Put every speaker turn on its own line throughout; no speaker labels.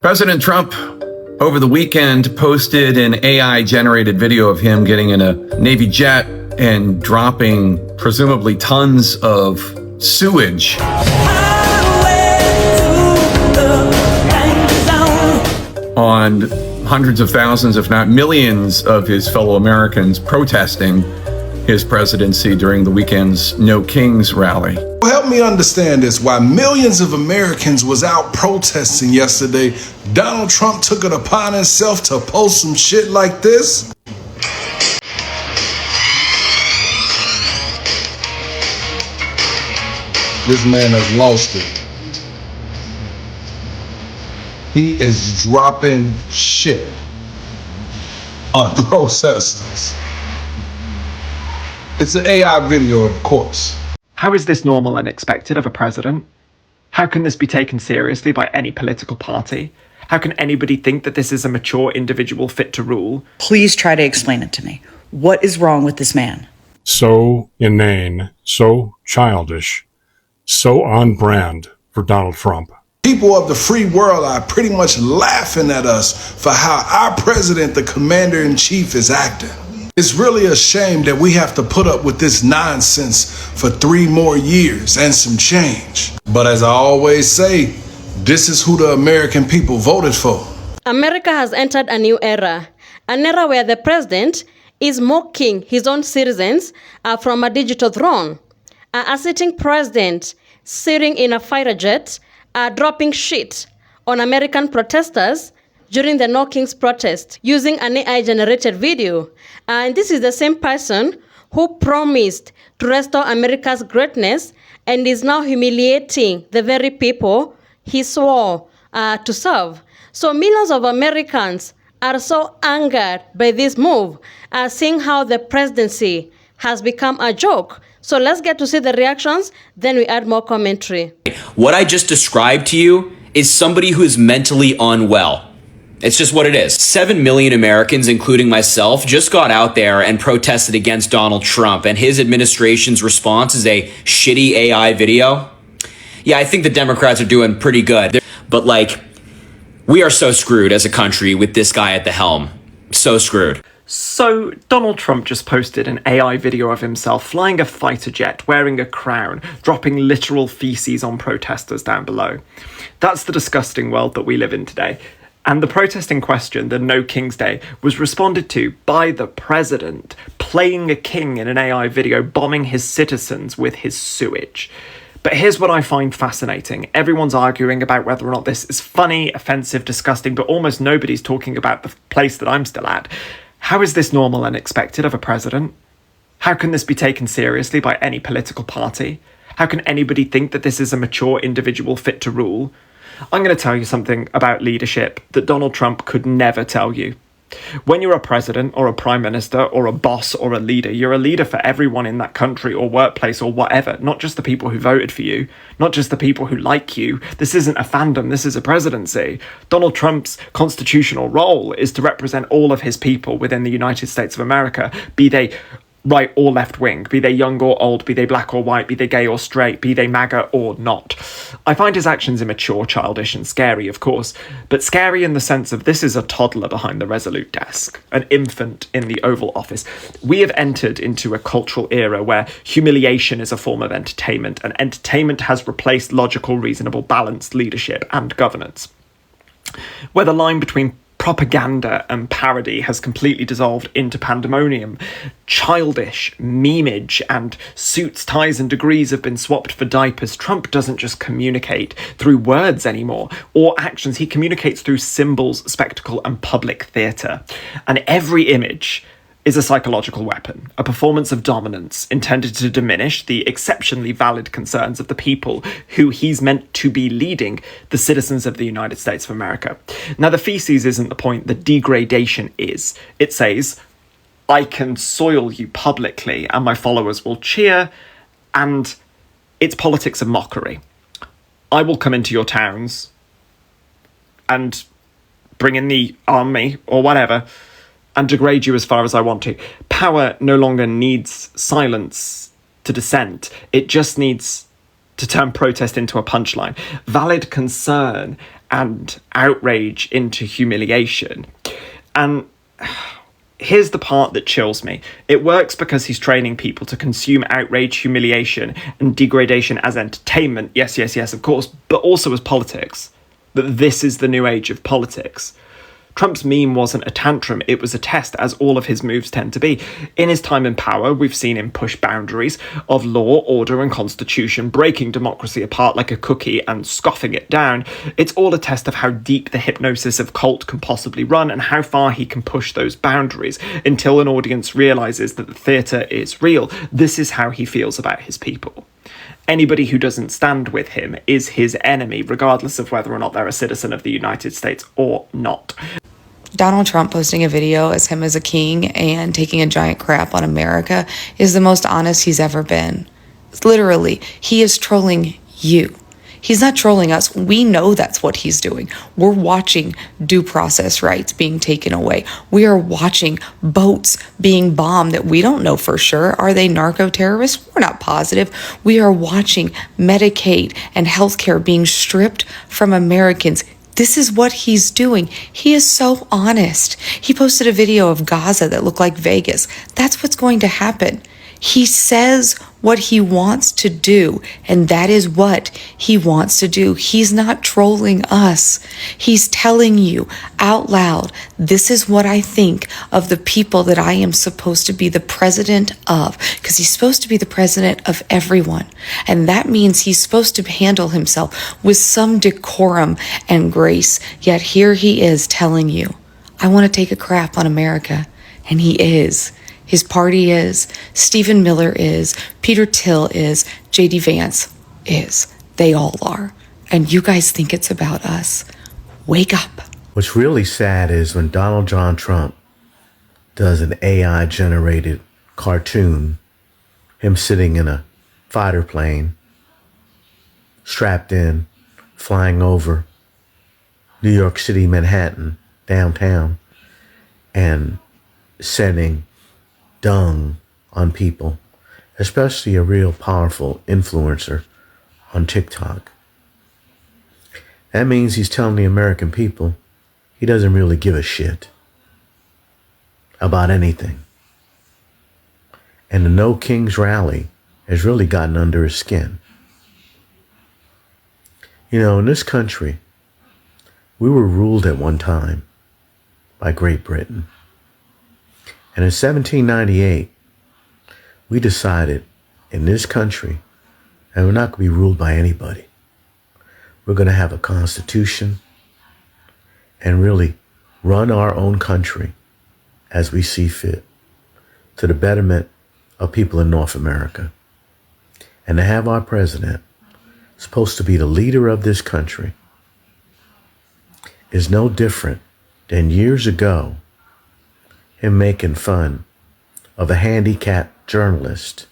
President Trump, over the weekend, posted an AI-generated video of him getting in a Navy jet and dropping presumably tons of sewage on hundreds of thousands, if not millions, of his fellow Americans protesting his presidency during the weekend's No Kings rally.
Help me understand this. While millions of Americans was out protesting yesterday, Donald Trump took it upon himself to post some shit like this? This man has lost it. He is dropping shit on protesters. It's an AI video, of course.
How is this normal and expected of a president? How can this be taken seriously by any political party? How can anybody think that this is a mature individual fit to rule?
Please try to explain it to me. What is wrong with this man?
So inane, so childish, so on brand for Donald Trump.
People of the free world are pretty much laughing at us for how our president, the commander-in-chief, is acting. It's really a shame that we have to put up with this nonsense for 3 more years and some change. But as I always say, this is who the American people voted for.
America has entered a new era, an era where the president is mocking his own citizens from a digital throne. A sitting president sitting in a fighter jet, dropping shit on American protesters during the No Kings protest using an AI-generated video. And this is the same person who promised to restore America's greatness and is now humiliating the very people he swore to serve. So millions of Americans are so angered by this move, seeing how the presidency has become a joke. So let's get to see the reactions, then we add more commentary.
What I just described to you is somebody who is mentally unwell. It's just what it is. 7 million Americans, including myself, just got out there and protested against Donald Trump, and his administration's response is a shitty AI video. Yeah, I think the Democrats are doing pretty good. But we are so screwed as a country with this guy at the helm. So screwed.
So, Donald Trump just posted an AI video of himself flying a fighter jet, wearing a crown, dropping literal feces on protesters down below. That's the disgusting world that we live in today. And the protest in question, the No Kings Day, was responded to by the president playing a king in an AI video, bombing his citizens with his sewage. But here's what I find fascinating. Everyone's arguing about whether or not this is funny, offensive, disgusting, but almost nobody's talking about the place that I'm still at. How is this normal and expected of a president? How can this be taken seriously by any political party? How can anybody think that this is a mature individual fit to rule? I'm going to tell you something about leadership that Donald Trump could never tell you. When you're a president or a prime minister or a boss or a leader, you're a leader for everyone in that country or workplace or whatever, not just the people who voted for you, not just the people who like you. This isn't a fandom, this is a presidency. Donald Trump's constitutional role is to represent all of his people within the United States of America, be they right or left wing, be they young or old, be they black or white, be they gay or straight, be they MAGA or not. I find his actions immature, childish and scary, of course, but scary in the sense of this is a toddler behind the Resolute desk, an infant in the Oval Office. We have entered into a cultural era where humiliation is a form of entertainment, and entertainment has replaced logical, reasonable, balanced leadership and governance. Where the line between propaganda and parody has completely dissolved into pandemonium. Childish, memeage, and suits, ties, and degrees have been swapped for diapers. Trump doesn't just communicate through words anymore, or actions. He communicates through symbols, spectacle, and public theatre. And every image is a psychological weapon, a performance of dominance intended to diminish the exceptionally valid concerns of the people who he's meant to be leading, the citizens of the United States of America. Now, the feces isn't the point, the degradation is. It says, I can soil you publicly and my followers will cheer, and it's politics of mockery. I will come into your towns and bring in the army or whatever, and degrade you as far as I want to. Power no longer needs silence to dissent. It just needs to turn protest into a punchline, valid concern and outrage into humiliation. And here's the part that chills me. It works because he's training people to consume outrage, humiliation, and degradation as entertainment. Yes, of course, but also as politics. That this is the new age of politics. Trump's meme wasn't a tantrum, it was a test, as all of his moves tend to be. In his time in power, we've seen him push boundaries of law, order, and constitution, breaking democracy apart like a cookie and scoffing it down. It's all a test of how deep the hypnosis of cult can possibly run and how far he can push those boundaries until an audience realises that the theatre is real. This is how he feels about his people. Anybody who doesn't stand with him is his enemy, regardless of whether or not they're a citizen of the United States or not.
Donald Trump posting a video as him as a king and taking a giant crap on America is the most honest he's ever been. Literally, he is trolling you. He's not trolling us. We know that's what he's doing. We're watching due process rights being taken away. We are watching boats being bombed that we don't know for sure. Are they narco-terrorists? We're not positive. We are watching Medicaid and healthcare being stripped from Americans. This is what he's doing. He is so honest. He posted a video of Gaza that looked like Vegas. That's what's going to happen. He says what he wants to do, and that is what he wants to do. He's not trolling us. He's telling you out loud, this is what I think of the people that I am supposed to be the president of, because he's supposed to be the president of everyone. And that means he's supposed to handle himself with some decorum and grace. Yet here he is telling you, I want to take a crap on America. And he is. His party is, Stephen Miller is, Peter Thiel is, J.D. Vance is. They all are. And you guys think it's about us. Wake up.
What's really sad is when Donald John Trump does an AI-generated cartoon, him sitting in a fighter plane, strapped in, flying over New York City, Manhattan, downtown, and sending dung on people, especially a real powerful influencer on TikTok. That means he's telling the American people he doesn't really give a shit about anything. And the No Kings rally has really gotten under his skin. You know, in this country, we were ruled at one time by Great Britain. And in 1798, we decided in this country that we're not going to be ruled by anybody. We're going to have a constitution and really run our own country as we see fit to the betterment of people in North America. And to have our president supposed to be the leader of this country is no different than years ago him making fun of a handicapped journalist,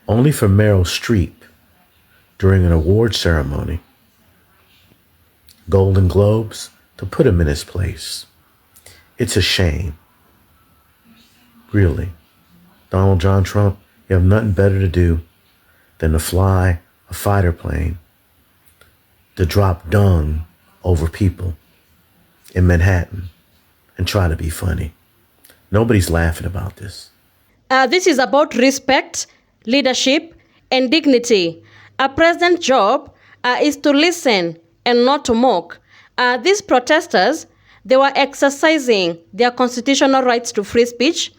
only for Meryl Streep during an award ceremony, Golden Globes, to put him in his place. It's a shame. Really. Donald John Trump, you have nothing better to do than to fly a fighter plane to drop dung over people in Manhattan and try to be funny. Nobody's laughing about this.
This is about respect, leadership, and dignity. A president's job is to listen and not to mock. These protesters, they were exercising their constitutional rights to free speech,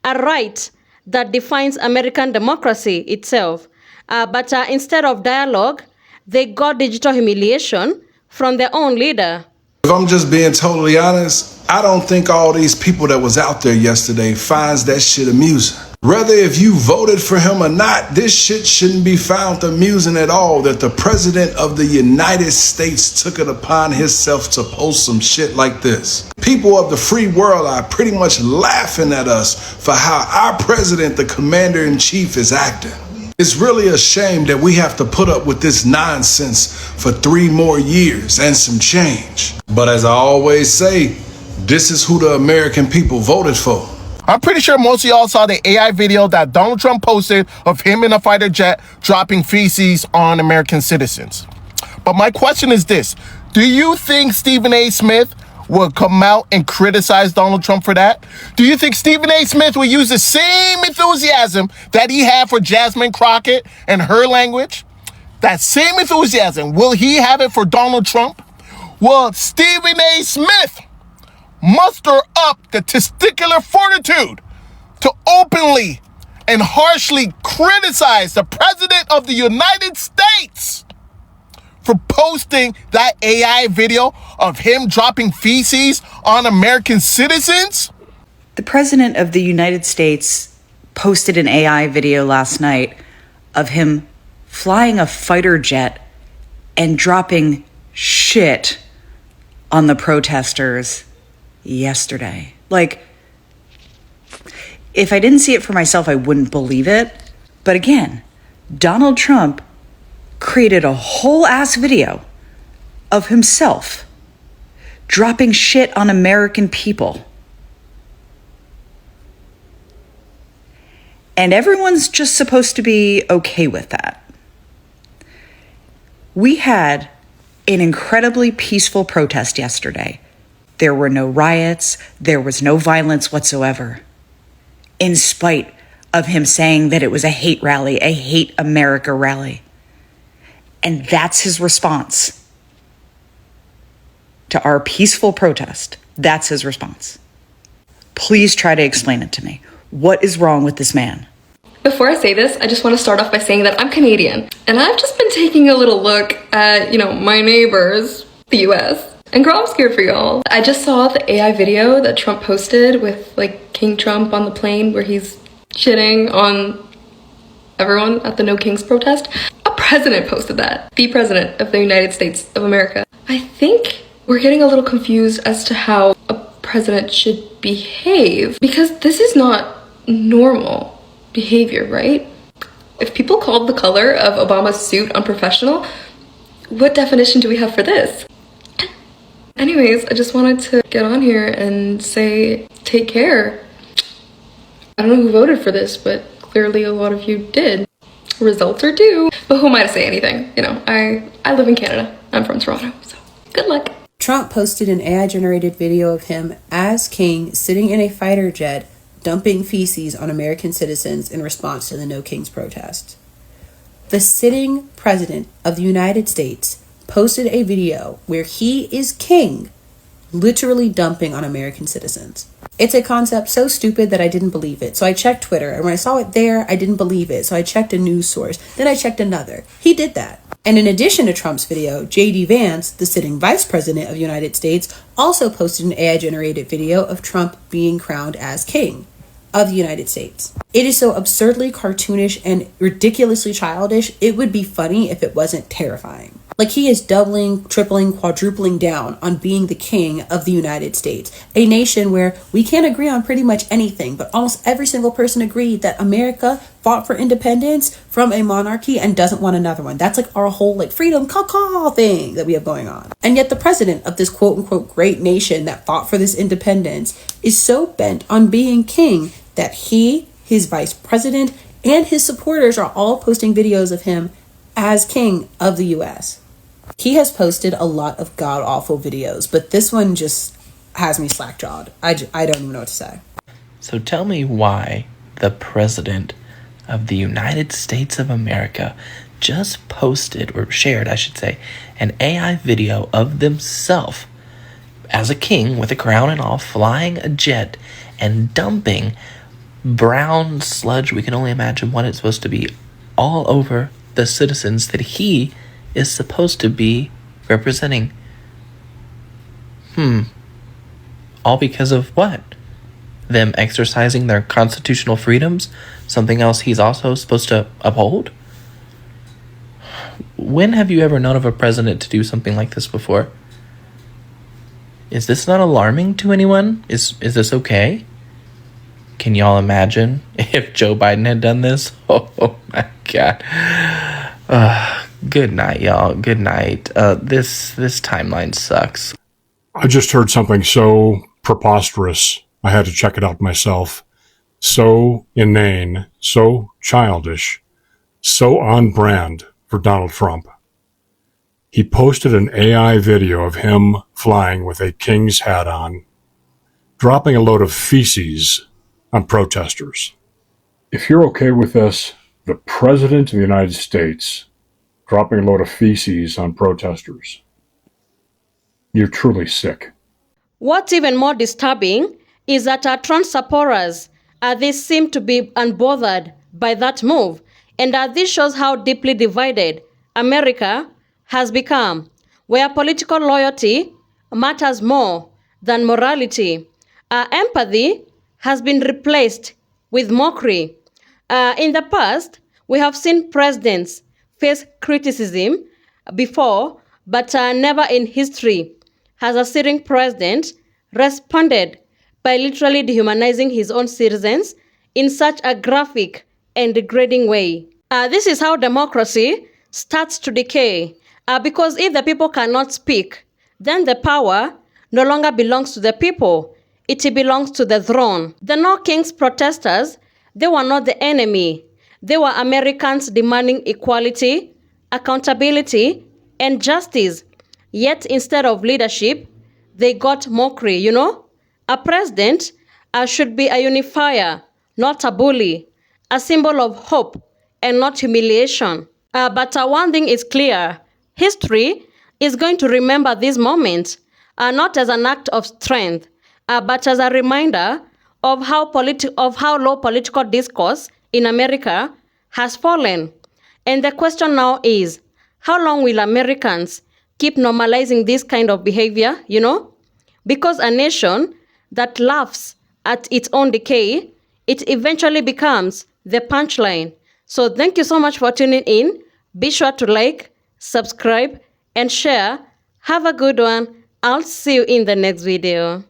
a right that defines American democracy itself. But instead of dialogue, they got digital humiliation from their own leader.
If I'm just being totally honest, I don't think all these people that was out there yesterday finds that shit amusing. Whether if you voted for him or not, this shit shouldn't be found amusing at all, that the president of the United States took it upon himself to post some shit like this. People of the free world are pretty much laughing at us for how our president, the commander-in-chief, is acting. It's really a shame that we have to put up with this nonsense for 3 more years and some change. But as I always say, this is who the American people voted for.
I'm pretty sure most of y'all saw the AI video that Donald Trump posted of him in a fighter jet dropping feces on American citizens. But my question is this. Do you think Stephen A. Smith will come out and criticize Donald Trump for that? Do you think Stephen A. Smith will use the same enthusiasm that he had for Jasmine Crockett and her language? That same enthusiasm, will he have it for Donald Trump? Will Stephen A. Smith muster up the testicular fortitude to openly and harshly criticize the President of the United States for posting that AI video of him dropping feces on American citizens?
The President of the United States posted an AI video last night of him flying a fighter jet and dropping shit on the protesters yesterday. Like, if I didn't see it for myself, I wouldn't believe it. But again, Donald Trump created a whole ass video of himself dropping shit on American people. And everyone's just supposed to be okay with that. We had an incredibly peaceful protest yesterday. There were no riots. There was no violence whatsoever. In spite of him saying that it was a hate rally, a hate America rally. And that's his response to our peaceful protest. That's his response. Please try to explain it to me. What is wrong with this man?
Before I say this, I just want to start off by saying that I'm Canadian. And I've just been taking a little look at, my neighbors, the US. And girl, I'm scared for y'all. I just saw the AI video that Trump posted with King Trump on the plane where he's shitting on everyone at the No Kings protest. A president posted that. The president of the United States of America. I think we're getting a little confused as to how a president should behave because this is not normal behavior, right? If people called the color of Obama's suit unprofessional, what definition do we have for this? Anyways, I just wanted to get on here and say, take care. I don't know who voted for this, but clearly a lot of you did. Results are due. But who am I to say anything? I live in Canada. I'm from Toronto, so good luck.
Trump posted an AI-generated video of him as king sitting in a fighter jet dumping feces on American citizens in response to the No Kings protest. The sitting president of the United States posted a video where he is king, literally dumping on American citizens. It's a concept so stupid that I didn't believe it. So I checked Twitter, and when I saw it there, I didn't believe it. So I checked a news source. Then I checked another. He did that. And in addition to Trump's video, J.D. Vance, the sitting vice president of the United States, also posted an AI-generated video of Trump being crowned as king of the United States. It is so absurdly cartoonish and ridiculously childish, it would be funny if it wasn't terrifying. He is doubling, tripling, quadrupling down on being the king of the United States, a nation where we can't agree on pretty much anything, but almost every single person agreed that America fought for independence from a monarchy and doesn't want another one. That's our whole freedom caw thing that we have going on. And yet the president of this quote unquote great nation that fought for this independence is so bent on being king that he, his vice president, and his supporters are all posting videos of him as king of the US. He has posted a lot of god-awful videos, but this one just has me slack-jawed. I don't even know what to say.
So tell me why the president of the United States of America just posted, or shared, I should say, an AI video of themselves as a king with a crown and all, flying a jet and dumping brown sludge, we can only imagine what it's supposed to be, all over the citizens that he is supposed to be representing. All because of what? Them exercising their constitutional freedoms? Something else he's also supposed to uphold? When have you ever known of a president to do something like this before? Is this not alarming to anyone? Is this okay? Can y'all imagine if Joe Biden had done this? Oh my God. Good night, y'all. Good night. This timeline sucks.
I just heard something so preposterous, I had to check it out myself. so inane, so childish, so on brand for Donald Trump. He posted an AI video of him flying with a king's hat on, dropping a load of feces on protesters. If you're okay with this, the President of the United States dropping a load of feces on protesters, you're truly sick.
What's even more disturbing is that our Trump supporters, they seem to be unbothered by that move. And this shows how deeply divided America has become, where political loyalty matters more than morality. Empathy has been replaced with mockery. In the past, we have seen presidents face criticism before, but never in history has a sitting president responded by literally dehumanizing his own citizens in such a graphic and degrading way. This is how democracy starts to decay, because if the people cannot speak, then the power no longer belongs to the people, it belongs to the throne. The No Kings protesters, they were not the enemy. They were Americans demanding equality, accountability, and justice. Yet instead of leadership, they got mockery, you know? A president should be a unifier, not a bully, a symbol of hope and not humiliation. But one thing is clear. History is going to remember this moment, not as an act of strength, but as a reminder of how low political discourse in America has fallen. And the question now is, how long will Americans keep normalizing this kind of behavior, you know? Because a nation that laughs at its own decay, it eventually becomes the punchline. So thank you so much for tuning in. Be sure to like, subscribe, and share. Have a good one. I'll see you in the next video.